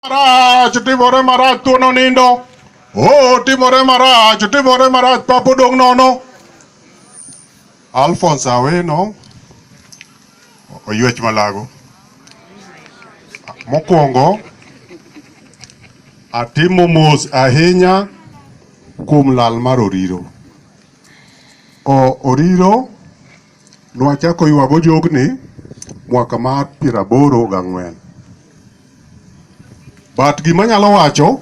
Timore marach tuono nindo. Oh, timore marach papo dong nono. Alphonse Aweno oyuech malago. Mokwongo atimo mos ahinya kuom lal mar Oriro. Oriro nwachako ywago jogni mwaka mar 84. But gima nyalo wacho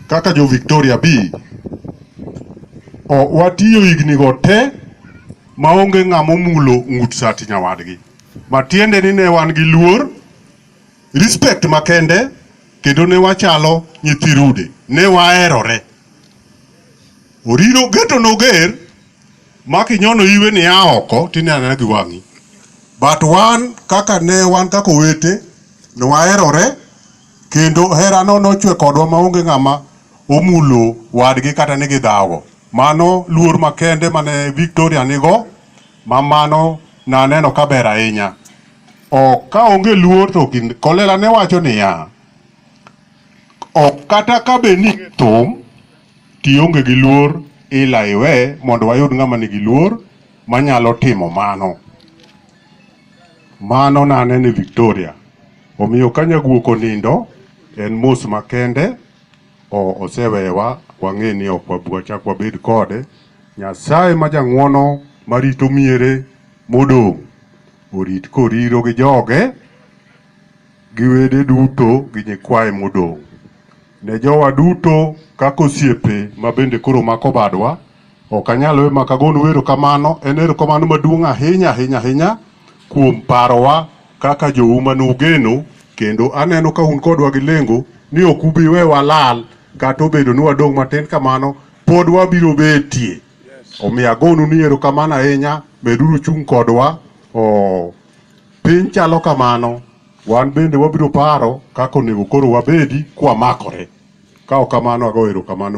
kaka jo Victoria B, watiyo higni go te maonge ng'amo mulo ng'ut sati nyawadgi. Matiende ni ne wan gi luor, respect makende, kendo ne wachalo nyithi rude, ne waherore. Oriro geto noger makinyono iwe ni oko tinena gi wang'i. But wan kaka owete ne waherore, kendo herano nochwe kodwa maonge ng'ama omulo wadgi kata ni gidhago. Mano luor makende mane Victoria nigo, mano naneno kaber ahinya. Ka onge luor to Kolela ne wacho niya, ok kata kabe ni thum tionge gi luor, ila iwe mondo wayud ng'ama nigi luor manyalo timo mano. Mano nanene Victoria. Omiyo ka Nyaguok onindo en mos makende, osewewa, wang'e ni ok wabwachak wabed kode. Nyasaye ma jang'wono marito miere modong' orit Oriro gi joge, gi wede duto gi nyikwaye modong'. Ne jowa duto kaka osiepe ma bende koro mako badwa, ok anyal we makagon wero kamano. En erokamano maduong' ahinya kuom parowa kaka jou manugeno, kendo aneno ka un kodwa gi lengo ni ok ubi we walal kata obedo ni wadong' matin kamano, pod wabiro betie. Omiyo agonu ni erokamano ahinya, beduru chung' kodwa. Piny chalo kamano, wan bende wabiro paro kaka onego koro wabedi kwa makore. Ka ok kamano ago erokamano.